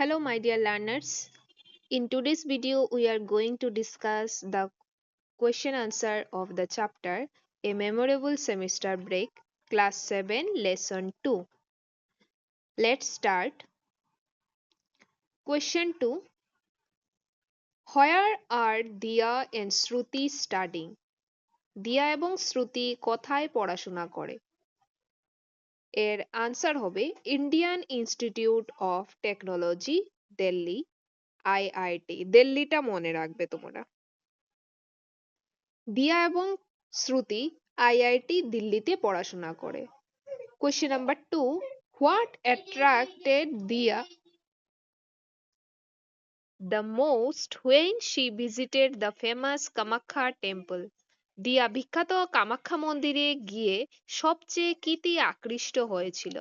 Hello, my dear learners. In today's video, we are going to discuss the question answer of the chapter A Memorable Semester Break, Class 7, Lesson 2. Let's start. Question 2. Where are Dia and Shruti studying? দিয়া এবং শ্রুতি কোথায় পড়াশোনা করে? এর answer হবে Indian Institute of Technology, Delhi, IIT. দিল্লিটা মনে রাখবে তোমরা। দিয়া এবং শ্রুতি আইআইটি দিল্লিতে পড়াশোনা করে। Question number 2, what attracted Diya the most when she visited the famous Kamakhya temple? Diya বিখ্যাত কামাখ্যা মন্দিরে গিয়ে সবচেয়ে কিতে আকৃষ্ট হয়েছিল?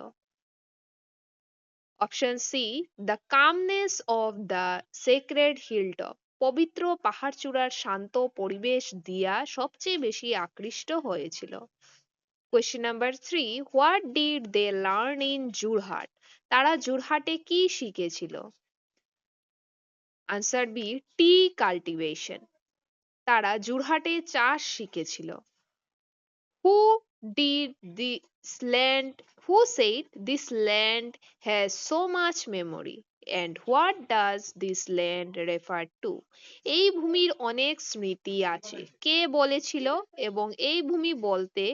Option C, the calmness of the sacred hilltop. পবিত্র পাহাড়চূড়ার শান্ত পরিবেশ দিয়া সবচেয়ে বেশি আকৃষ্ট হয়েছিল। Question number 3, what did they learn in Jorhat? তারা জুরহাটে কি শিখেছিল? Answer B, tea cultivation. তারা জুরহাটে চাষ শিখেছিল। Who did this land who said this land has so much memory and what does this land refer to? এই ভূমির অনেক স্মৃতি আছে। কে বলেছিল এবং এই ভূমি বলতে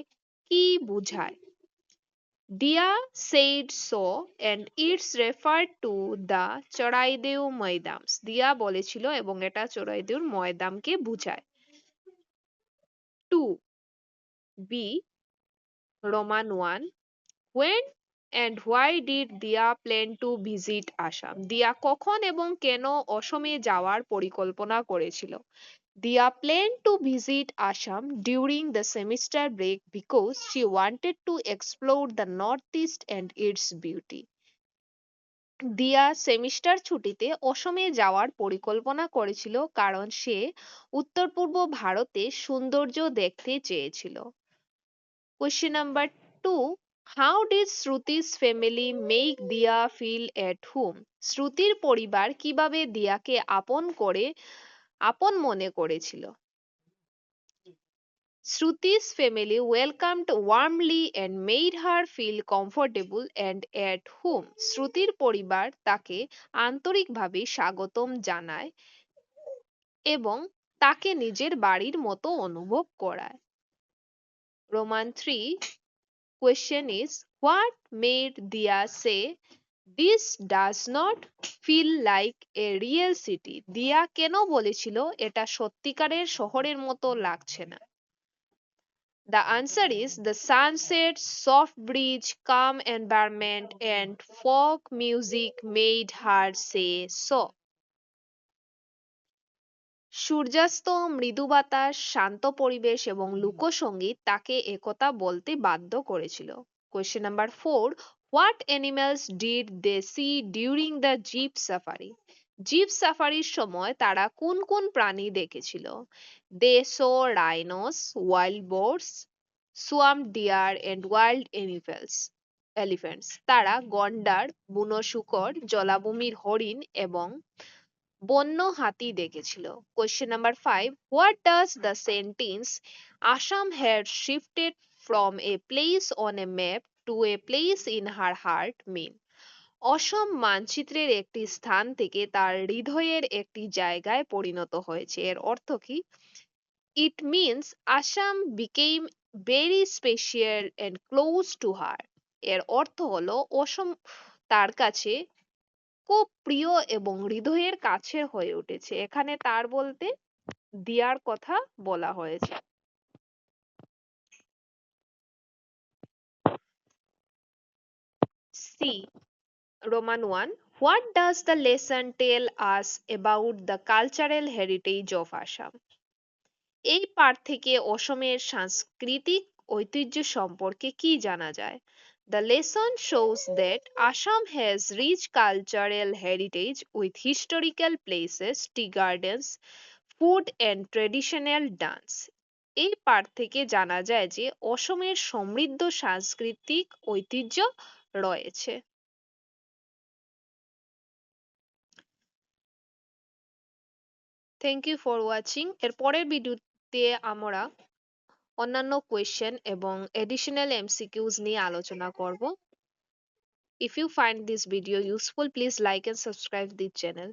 কি বোঝায়? Dia said so and it's referred to the চড়াইদেউ ময়দামস। দিয়া বলেছিল এবং এটা চড়াইদেউর ময়দামকে বোঝায়। 2 B, Roman 1, when and why did Dia plan to visit Assam? দিয়া কখন এবং কেন অসমে যাওয়ার পরিকল্পনা করেছিল? Dia planned to visit Assam during the semester break because she wanted to explore the northeast and its beauty. দিয়া সেমিস্টার ছুটিতে অসমে যাওয়ার পরিকল্পনা করেছিল কারণ সে উত্তর পূর্ব ভারতে সৌন্দর্য দেখতে চেয়েছিল। Question number 2, how did Shruti's family make Diya feel at home? শ্রুতির পরিবার কিভাবে দিয়াকে আপন মনে করেছিল? Shruti's family welcomed warmly and made her feel comfortable and at home. শ্রুতির পরিবার তাকে আন্তরিকভাবে স্বাগতম জানায় এবং তাকে নিজের বাড়ির মতো অনুভব করায়। Roman 3, question is what made Dia say this does not feel like a real city? দিয়া কেন বলেছিল এটা সত্যিকারের শহরের মতো লাগছে না? The answer is the sunset, soft breeze, calm environment, and folk music made her say so. সূর্যাস্ত, মৃদু বাতাস, শান্ত পরিবেশ এবং লোকসঙ্গীত তাকে একথা বলতে বাধ্য করেছিল। Question number 4, what animals did they see during the jeep safari? Jeep সাফারির সময় তারা কোন কোন প্রাণী দেখেছিল? They saw rhinos, wild boars, swamp deer and wild elephants. তারা গন্ডার, বুনো শূকর, জলাভূমির হরিণ এবং বন্য হাতি দেখেছিল। Question number 5, what does the sentence Assam had shifted from a place on a map to a place in her heart mean? Assam মানচিত্রের একটি স্থান থেকে তার হৃদয়ের একটি জায়গায় পরিণত হয়েছে। এর অর্থ কি? It means Assam became very special and close to her. এর অর্থ হলো অসম তার কাছে খুব প্রিয় এবং হৃদয়ের কাছের হয়ে উঠেছে। এখানে তার বলতে দিয়ার কথা বলা হয়েছে। C, Roman 1, what does the lesson tell us about the cultural heritage of Assam? এই পাঠ থেকে অসমের সাংস্কৃতিক ঐতিহ্য সম্পর্কে কি জানা যায়? The lesson shows that Assam has rich cultural heritage with historical places, tea gardens, food and traditional dance. এই পাঠ থেকে জানা যায় যে অসমের সমৃদ্ধ সাংস্কৃতিক ঐতিহ্য রয়েছে। Thank you for watching. এর পরের ভিডিওতে আমরা অন্যান্য কোয়েশ্চেন এবং এডিশনাল এমসিকিউজ নিয়ে আলোচনা করব। If you find this video useful, please like and subscribe the channel.